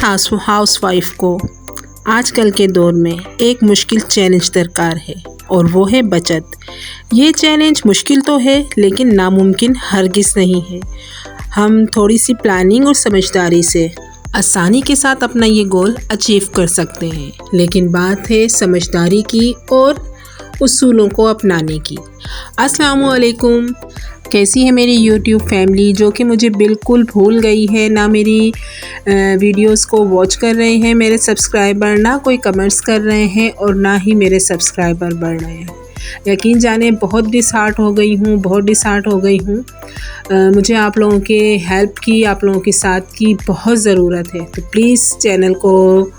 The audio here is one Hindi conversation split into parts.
हाउसवाइफ को आजकल के दौर में एक मुश्किल चैलेंज दरकार है और वो है बचत। ये चैलेंज मुश्किल तो है लेकिन नामुमकिन हरगिज़ नहीं है। हम थोड़ी सी प्लानिंग और समझदारी से आसानी के साथ अपना ये गोल अचीव कर सकते हैं, लेकिन बात है समझदारी की और उसूलों को अपनाने की। अस्सलामुअलैकुम, कैसी है मेरी यूट्यूब फैमिली जो कि मुझे बिल्कुल भूल गई है, ना मेरी वीडियोस को वॉच कर रहे हैं मेरे सब्सक्राइबर, ना कोई कमेंट्स कर रहे हैं और ना ही मेरे सब्सक्राइबर बढ़ रहे हैं। यकीन जाने बहुत डिसहार्ट हो गई हूँ। मुझे आप लोगों के हेल्प की, आप लोगों के साथ की बहुत ज़रूरत है। तो प्लीज़ चैनल को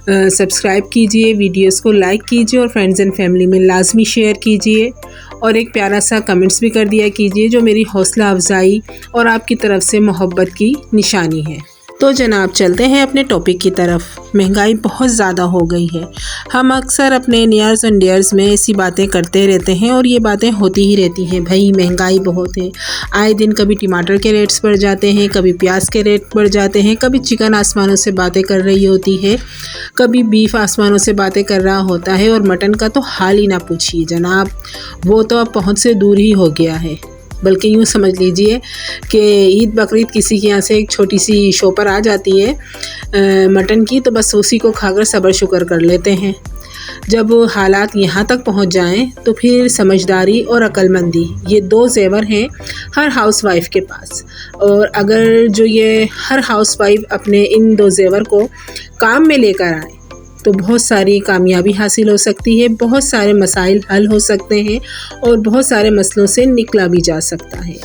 सब्सक्राइब कीजिए, वीडियोस को लाइक कीजिए और फ्रेंड्स एंड फैमिली में लाजमी शेयर कीजिए और एक प्यारा सा कमेंट्स भी कर दिया कीजिए जो मेरी हौसला अफजाई और आपकी तरफ से मोहब्बत की निशानी है। तो जनाब चलते हैं अपने टॉपिक की तरफ। महंगाई बहुत ज़्यादा हो गई है। हम अक्सर अपने नियर्स एंड डियर्स में ऐसी बातें करते रहते हैं और ये बातें होती ही रहती हैं। भाई महंगाई बहुत है, आए दिन कभी टमाटर के रेट्स बढ़ जाते हैं, कभी प्याज के रेट बढ़ जाते हैं, कभी चिकन आसमानों से बातें कर रही होती है, कभी बीफ आसमानों से बातें कर रहा होता है और मटन का तो हाल ही ना पूछिए जनाब, वो तो अब पहुँच से दूर ही हो गया है। बल्कि यूँ समझ लीजिए कि ईद बकरीद किसी के यहाँ से एक छोटी सी शो पर आ जाती है मटन की, तो बस उसी को खाकर सब्र शुक्र कर लेते हैं। जब हालात यहाँ तक पहुँच जाएं तो फिर समझदारी और अक्लमंदी ये दो जेवर हैं हर हाउसवाइफ के पास, और अगर जो ये हर हाउसवाइफ अपने इन दो जेवर को काम में लेकर आए तो बहुत सारी कामयाबी हासिल हो सकती है, बहुत सारे मसाइल हल हो सकते हैं और बहुत सारे मसलों से निकला भी जा सकता है।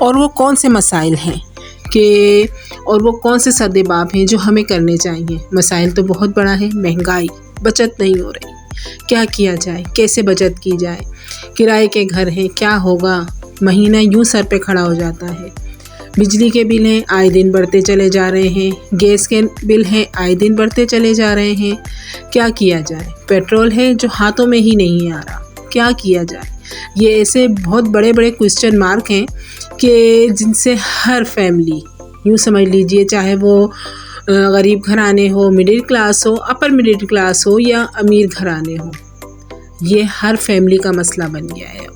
और वो कौन से मसाइल हैं और वो कौन से सद्देबाब हैं जो हमें करने चाहिए। मसाइल तो बहुत बड़ा है, महंगाई, बचत नहीं हो रही, क्या किया जाए, कैसे बचत की जाए, किराए के घर हैं, क्या होगा, महीना यूँ सर पे खड़ा हो जाता है, बिजली के बिल हैं आए दिन बढ़ते चले जा रहे हैं, गैस के बिल हैं आए दिन बढ़ते चले जा रहे हैं, क्या किया जाए, पेट्रोल है जो हाथों में ही नहीं आ रहा, क्या किया जाए। ये ऐसे बहुत बड़े बड़े क्वेश्चन मार्क हैं कि जिनसे हर फैमिली, यूँ समझ लीजिए चाहे वो गरीब घराने हो, मिडिल क्लास हो, अपर मिडिल क्लास हो या अमीर घराने हो, ये हर फैमिली का मसला बन गया है।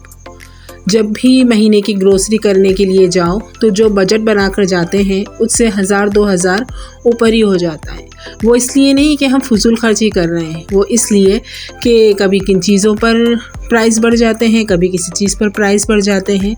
जब भी महीने की ग्रोसरी करने के लिए जाओ तो जो बजट बनाकर जाते हैं उससे 1000-2000 ऊपर ही हो जाता है। वो इसलिए नहीं कि हम फजूल खर्ची कर रहे हैं, वो इसलिए कि कभी किन चीज़ों पर प्राइस बढ़ जाते हैं, कभी किसी चीज़ पर प्राइस बढ़ जाते हैं।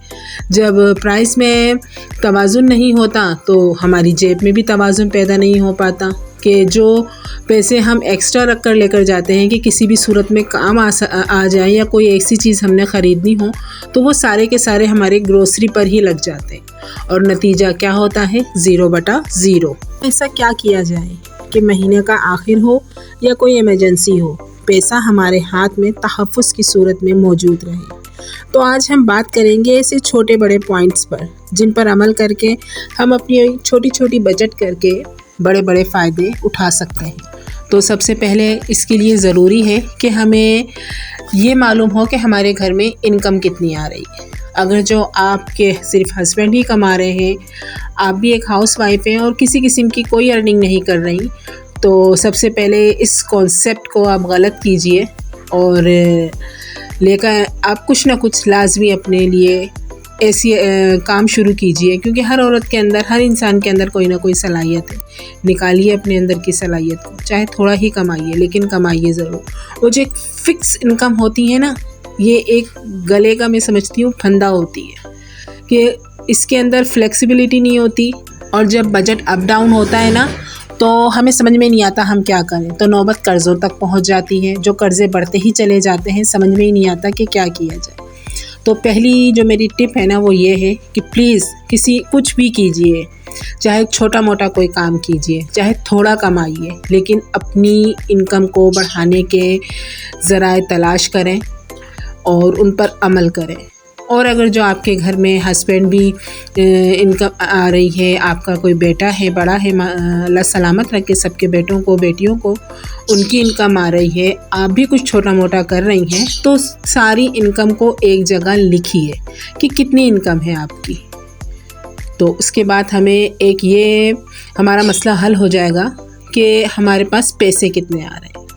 जब प्राइस में तवाज़ुन नहीं होता तो हमारी जेब में भी तवाज़ुन पैदा नहीं हो पाता कि जो पैसे हम एक्स्ट्रा रख कर लेकर जाते हैं कि किसी भी सूरत में काम आ जाए या कोई ऐसी चीज़ हमने ख़रीदनी हो तो वो सारे के सारे हमारे ग्रोसरी पर ही लग जाते हैं और नतीजा क्या होता है, 0/0। ऐसा क्या किया जाए कि महीने का आखिर हो या कोई इमरजेंसी हो, पैसा हमारे हाथ में तहफ़्फ़ुज़ की सूरत में मौजूद रहे। तो आज हम बात करेंगे ऐसे छोटे बड़े पॉइंट्स पर जिन पर अमल करके हम अपनी छोटी छोटी बचत करके बड़े बड़े फ़ायदे उठा सकते हैं। तो सबसे पहले इसके लिए ज़रूरी है कि हमें ये मालूम हो कि हमारे घर में इनकम कितनी आ रही है। अगर जो आपके सिर्फ हस्बैंड ही कमा रहे हैं, आप भी एक हाउसवाइफ हैं और किसी किस्म की कोई अर्निंग नहीं कर रही, तो सबसे पहले इस कॉन्सेप्ट को आप गलत कीजिए और लेकर आप कुछ ना कुछ लाजमी अपने लिए ऐसी काम शुरू कीजिए, क्योंकि हर औरत के अंदर, हर इंसान के अंदर कोई ना कोई सलाहियत है। निकालिए अपने अंदर की सलाहियत को, चाहे थोड़ा ही कमाइए लेकिन कमाइए ज़रूर। वो जो एक फ़िक्स इनकम होती है ना, ये एक गले का मैं समझती हूँ फंदा होती है कि इसके अंदर फ्लेक्सिबिलिटी नहीं होती और जब बजट अप डाउन होता है ना तो हमें समझ में नहीं आता हम क्या करें, तो नौबत कर्ज़ों तक पहुँच जाती है। जो कर्ज़े बढ़ते ही चले जाते हैं, समझ में ही नहीं आता कि क्या किया जाए। तो पहली जो मेरी टिप है ना वो ये है कि प्लीज़ कुछ भी कीजिए, चाहे छोटा मोटा कोई काम कीजिए, चाहे थोड़ा कमाइए, लेकिन अपनी इनकम को बढ़ाने के ज़राए तलाश करें और उन पर अमल करें। और अगर जो आपके घर में हस्बैंड भी इनकम आ रही है, आपका कोई बेटा है, बड़ा है, अल्लाह सलामत रखे सबके बेटों को, बेटियों को, उनकी इनकम आ रही है, आप भी कुछ छोटा मोटा कर रही हैं, तो सारी इनकम को एक जगह लिखिए कि कितनी इनकम है आपकी। तो उसके बाद हमें एक ये हमारा मसला हल हो जाएगा कि हमारे पास पैसे कितने आ रहे हैं।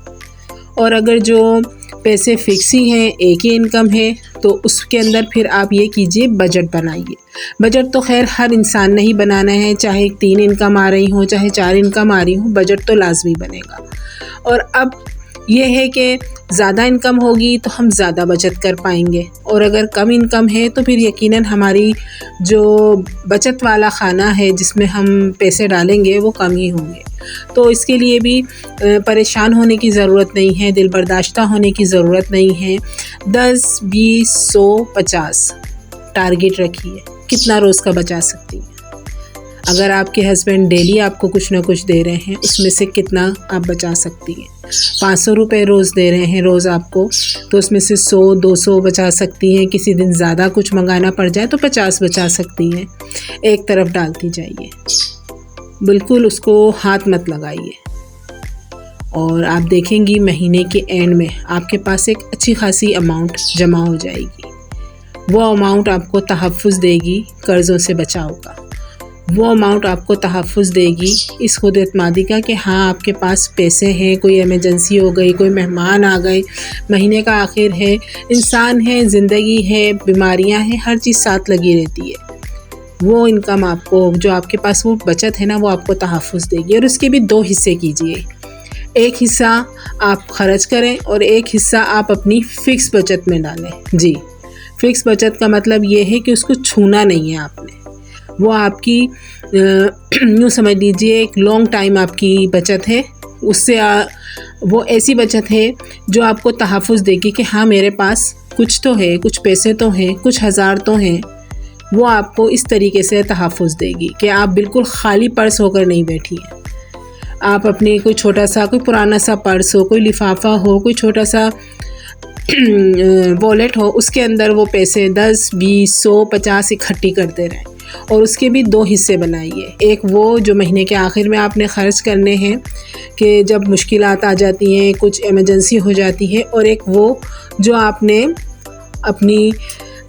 और अगर जो पैसे फिक्स ही हैं, एक ही इनकम है, तो उसके अंदर फिर आप ये कीजिए, बजट बनाइए। बजट तो खैर हर इंसान ने ही बनाना है, चाहे 3 इनकम आ रही हो, चाहे 4 इनकम आ रही हो, बजट तो लाजमी बनेगा। और अब ये है कि ज़्यादा इनकम होगी तो हम ज़्यादा बचत कर पाएंगे, और अगर कम इनकम है तो फिर यकीनन हमारी जो बचत वाला खाना है जिसमें हम पैसे डालेंगे वो कम ही होंगे। तो इसके लिए भी परेशान होने की ज़रूरत नहीं है, दिल बर्दाश्ता होने की ज़रूरत नहीं है। 10, 20, 100, 50 टारगेट रखिए, कितना रोज़ का बचा सकती हैं। अगर आपके हस्बैंड डेली आपको कुछ ना कुछ दे रहे हैं, उसमें से कितना आप बचा सकती हैं। 500 रुपये रोज़ दे रहे हैं रोज़ आपको, तो उसमें से 100, 200 बचा सकती हैं। किसी दिन ज़्यादा कुछ मंगाना पड़ जाए तो 50 बचा सकती हैं। एक तरफ डालती जाइए, बिल्कुल उसको हाथ मत लगाइए, और आप देखेंगी महीने के एंड में आपके पास एक अच्छी खासी अमाउंट जमा हो जाएगी। वो अमाउंट आपको तहफ़्फ़ुज़ देगी कर्ज़ों से बचाव का। वो अमाउंट आपको तहफ़्फ़ुज़ देगी इस खुद एतमादी का कि हाँ, आपके पास पैसे हैं, कोई इमरजेंसी हो गई, कोई मेहमान आ गए, महीने का आखिर है, इंसान है, ज़िंदगी है, बीमारियां हैं, हर चीज़ साथ लगी रहती है। वो इनकम आपको, जो आपके पास वो बचत है ना, वो आपको तहफ़्फ़ुज़ देगी। और उसके भी 2 हिस्से कीजिए, एक हिस्सा आप खर्च करें और एक हिस्सा आप अपनी फ़िक्स बचत में डालें। जी, फ़िक्स बचत का मतलब ये है कि उसको छूना नहीं है आपने। वो आपकी यूँ समझ लीजिए एक लॉन्ग टाइम आपकी बचत है। उससे वो ऐसी बचत है जो आपको तहफ़्फ़ुज़ देगी कि हाँ, मेरे पास कुछ तो है, कुछ पैसे तो हैं, कुछ हज़ार तो हैं। वो आपको इस तरीके से तहफ़्फ़ुज़ देगी कि आप बिल्कुल खाली पर्स होकर नहीं बैठी हैं। आप अपने कोई छोटा सा, कोई पुराना सा पर्स हो, कोई लिफाफा हो, कोई छोटा सा वॉलेट हो, उसके अंदर वो पैसे 10, 20, 100, 50 इकट्ठी करते रहें। और उसके भी 2 हिस्से बनाइए, एक वो जो महीने के आखिर में आपने ख़र्च करने हैं कि जब मुश्किलात आ जाती हैं, कुछ इमरजेंसी हो जाती है, और एक वो जो आपने अपनी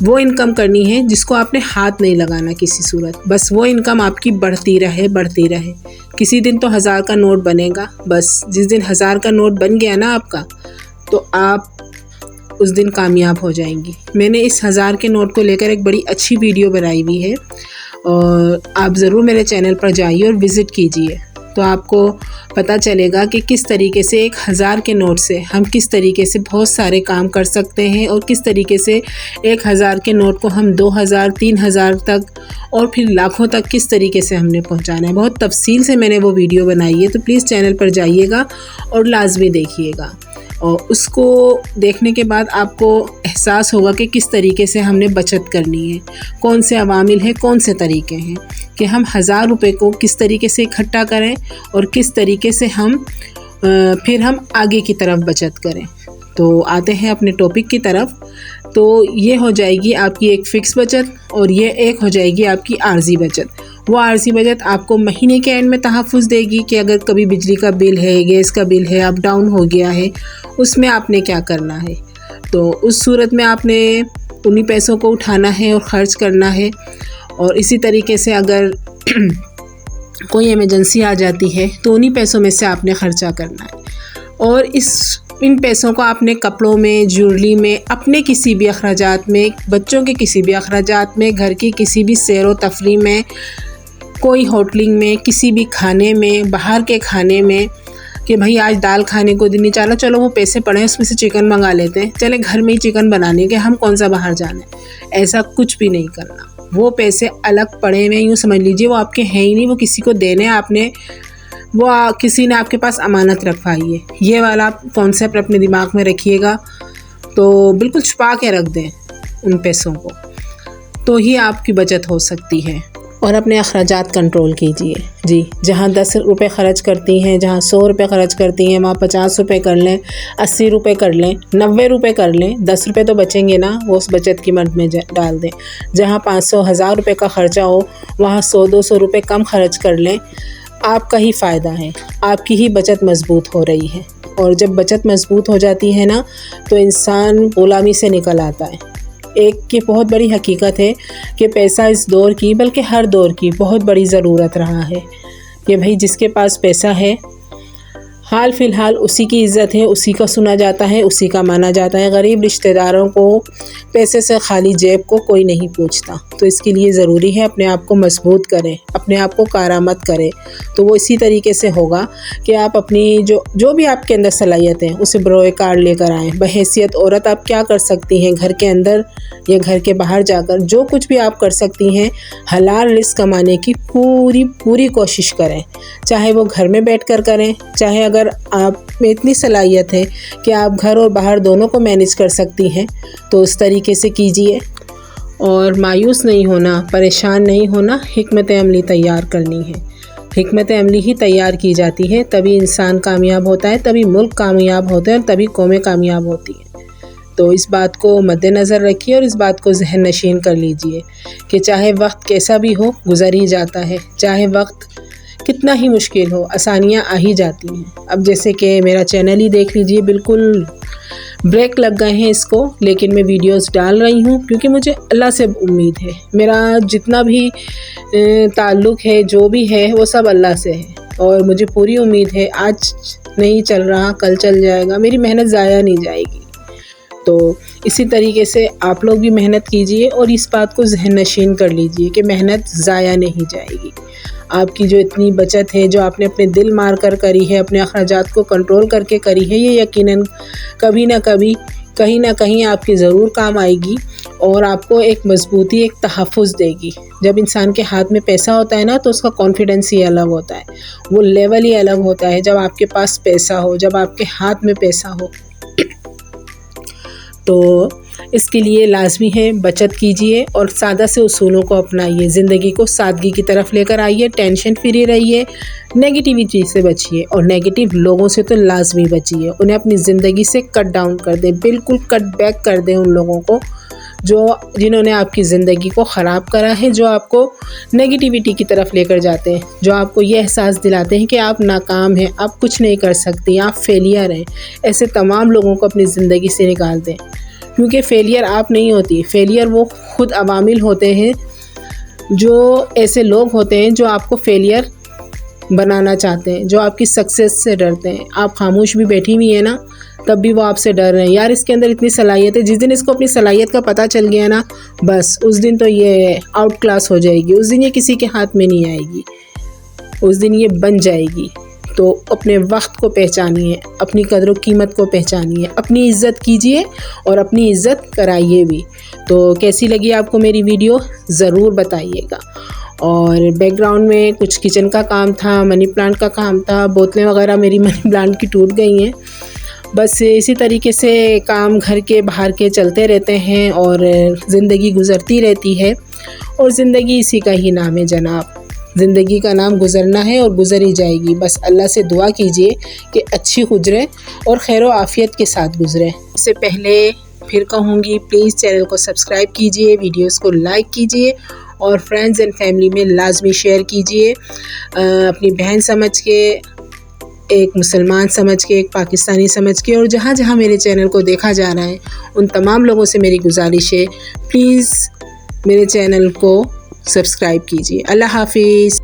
वो इनकम करनी है जिसको आपने हाथ नहीं लगाना किसी सूरत। बस वो इनकम आपकी बढ़ती रहे, बढ़ती रहे। किसी दिन तो 1000 का नोट बनेगा, बस जिस दिन 1000 का नोट बन गया ना आपका, तो आप उस दिन कामयाब हो जाएंगी। मैंने इस 1000 के नोट को लेकर एक बड़ी अच्छी वीडियो बनाई हुई है, और आप ज़रूर मेरे चैनल पर जाइए और विज़िट कीजिए, तो आपको पता चलेगा कि किस तरीके से एक 1000 के नोट से हम किस तरीके से बहुत सारे काम कर सकते हैं, और किस तरीके से 1000 के नोट को हम 2000, 3000 तक और फिर लाखों तक किस तरीके से हमने पहुंचाना है। बहुत तफसील से मैंने वो वीडियो बनाई है, तो प्लीज़ चैनल पर जाइएगा और लाजमी देखिएगा। और उसको देखने के बाद आपको एहसास होगा कि किस तरीके से हमने बचत करनी है, कौन से अवामिल हैं, कौन से तरीके हैं कि हम 1000 रुपये को किस तरीके से इकट्ठा करें और किस तरीके से हम फिर हम आगे की तरफ बचत करें। तो आते हैं अपने टॉपिक की तरफ। तो ये हो जाएगी आपकी एक फ़िक्स बचत, और ये एक हो जाएगी आपकी आर्जी बचत। वो आर्जी बचत आपको महीने के एंड में तहफ़्फ़ुज़ देगी कि अगर कभी बिजली का बिल है, गैस का बिल है, अप डाउन हो गया है, उसमें आपने क्या करना है। तो उस सूरत में आपने उन्हीं पैसों को उठाना है और ख़र्च करना है। और इसी तरीके से अगर कोई इमरजेंसी आ जाती है तो उन्हीं पैसों में से आपने ख़र्चा करना है, और इन पैसों को आपने कपड़ों में, ज्वेलरी में, अपने किसी भी अखराजात में, बच्चों के किसी भी अखराजात में, घर की किसी भी सैर व तफरीह में, कोई होटलिंग में, किसी भी खाने में, बाहर के खाने में, कि भाई आज दाल खाने को दिन नहीं चला, चलो वो पैसे पड़े हैं उसमें से चिकन मंगा लेते हैं, चले घर में ही चिकन बनाने के, हम कौन सा बाहर जाना है। ऐसा कुछ भी नहीं करना। वो पैसे अलग पड़े हुए, यूँ समझ लीजिए वो आपके हैं ही नहीं, वो किसी को देने आपने, वो किसी ने आपके पास अमानत रखवाई है। ये वाला कॉन्सेप्ट अपने दिमाग में रखिएगा। तो बिल्कुल छुपा के रख दें उन पैसों को, तो ही आपकी बचत हो सकती है। और अपने अखराजात कंट्रोल कीजिए। जी, जहाँ 10 रुपये ख़र्च करती हैं, जहाँ 100 रुपये ख़र्च करती हैं, वहाँ 50 रुपये कर लें, 80 रुपये कर लें, 90 रुपये कर लें, 10 रुपये तो बचेंगे ना, वो उस बचत की मद में डाल दें। जहाँ 500, 1000 रुपये का ख़र्चा हो, वहाँ 100-200 रुपये कम खर्च कर लें। आपका ही फ़ायदा है, आपकी ही बचत मजबूत हो रही है। और जब बचत मजबूत हो जाती है ना, तो इंसान ग़ुलामी से निकल आता है। एक की बहुत बड़ी हकीकत है कि पैसा इस दौर की, बल्कि हर दौर की बहुत बड़ी ज़रूरत रहा है कि भाई जिसके पास पैसा है हाल फिलहाल उसी की इज़्ज़त है, उसी का सुना जाता है, उसी का माना जाता है। गरीब रिश्तेदारों को पैसे से खाली जेब को कोई नहीं पूछता। तो इसके लिए ज़रूरी है अपने आप को मजबूत करें, अपने आप को कारामद करें। तो वो इसी तरीके से होगा कि आप अपनी जो भी आपके अंदर सलाहियत है उसे बरोए कार लेकर आएँ। बहैसियत औरत आप क्या कर सकती हैं घर के अंदर या घर के बाहर जाकर, जो कुछ भी आप कर सकती हैं हलाल रिज़्क़ कमाने की पूरी कोशिश करें। चाहे वो घर में बैठकर करें, चाहे अगर आप में इतनी सलाहियत है कि आप घर और बाहर दोनों को मैनेज कर सकती हैं तो उस तरीके से कीजिए। और मायूस नहीं होना, परेशान नहीं होना, हिकमत अमली तैयार करनी है। हिकमत अमली ही तैयार की जाती है, तभी इंसान कामयाब होता है, तभी मुल्क कामयाब होते हैं और तभी कौमें कामयाब होती हैं। तो इस बात को मद्देनज़र रखिए और इस बात को ज़हन नशीन कर लीजिए कि चाहे वक्त कैसा भी हो गुज़र ही जाता है, चाहे वक्त कितना ही मुश्किल हो आसानियाँ आ ही जाती हैं। अब जैसे कि मेरा चैनल ही देख लीजिए, बिल्कुल ब्रेक लग गए हैं इसको, लेकिन मैं वीडियोस डाल रही हूँ क्योंकि मुझे अल्लाह से उम्मीद है। मेरा जितना भी ताल्लुक़ है, जो भी है, वो सब अल्लाह से है और मुझे पूरी उम्मीद है आज नहीं चल रहा कल चल जाएगा, मेरी मेहनत ज़ाया नहीं जाएगी। तो इसी तरीके से आप लोग भी मेहनत कीजिए और इस बात को ज़हन नशीन कर लीजिए कि मेहनत ज़ाया नहीं जाएगी। आपकी जो इतनी बचत है, जो आपने अपने दिल मार कर करी है, अपने अखराजात को कंट्रोल करके करी है, ये यकीनन कभी ना कभी कहीं ना कहीं आपकी ज़रूर काम आएगी और आपको एक मजबूती, एक तहफ़्फ़ुज़ देगी। जब इंसान के हाथ में पैसा होता है ना तो उसका कॉन्फिडेंस ही अलग होता है, वो लेवल ही अलग होता है जब आपके पास पैसा हो, जब आपके हाथ में पैसा हो। तो इसके लिए लाजमी है बचत कीजिए और सादा से उसूलों को अपनाइए, ज़िंदगी को सादगी की तरफ लेकर आइए, टेंशन फ्री रहिए, नेगेटिविटी से बचिए और नेगेटिव लोगों से तो लाजमी बचिए। उन्हें अपनी ज़िंदगी से कट डाउन कर दें, बिल्कुल कट बैक कर दें उन लोगों को जिन्होंने आपकी ज़िंदगी को ख़राब करा है, जो आपको नेगेटिविटी की तरफ लेकर जाते हैं, जो आपको ये एहसास दिलाते हैं कि आप नाकाम हैं, आप कुछ नहीं कर सकती, आप फेलियर हैं। ऐसे तमाम लोगों को अपनी ज़िंदगी से निकाल दें क्योंकि फेलियर आप नहीं होती, फेलियर वो खुद अवामिल होते हैं, जो ऐसे लोग होते हैं जो आपको फेलियर बनाना चाहते हैं, जो आपकी सक्सेस से डरते हैं। आप खामोश भी बैठी हुई है ना तब भी वो आपसे डर रहे हैं, यार इसके अंदर इतनी सलाहियत है। जिस दिन इसको अपनी सलाहियत का पता चल गया ना, बस उस दिन तो ये आउट क्लास हो जाएगी, उस दिन ये किसी के हाथ में नहीं आएगी, उस दिन ये बन जाएगी। तो अपने वक्त को पहचानिए, अपनी कदर कीमत को पहचानिए, अपनी इज़्ज़त कीजिए और अपनी इज़्ज़त कराइए भी। तो कैसी लगी आपको मेरी वीडियो ज़रूर बताइएगा। और बैकग्राउंड में कुछ किचन का काम था, मनी प्लांट का काम था, बोतलें वगैरह मेरी मनी प्लांट की टूट गई हैं। बस इसी तरीके से काम घर के बाहर के चलते रहते हैं और ज़िंदगी गुज़रती रहती है और ज़िंदगी इसी का ही नाम है जनाब। ज़िंदगी का नाम गुज़रना है और गुज़र ही जाएगी। बस अल्लाह से दुआ कीजिए कि अच्छी गुज़रे और खैर आफ़ियत के साथ गुज़रे। इससे पहले फिर कहूँगी, प्लीज़ चैनल को सब्सक्राइब कीजिए, वीडियोस को लाइक कीजिए और फ्रेंड्स एंड फैमिली में लाजमी शेयर कीजिए। अपनी बहन समझ के, एक मुसलमान समझ के, एक पाकिस्तानी समझ के, और जहाँ जहाँ मेरे चैनल को देखा जा रहा है उन तमाम लोगों से मेरी गुजारिश है, प्लीज़ मेरे चैनल को सब्सक्राइब कीजिए। अल्लाह हाफिज़।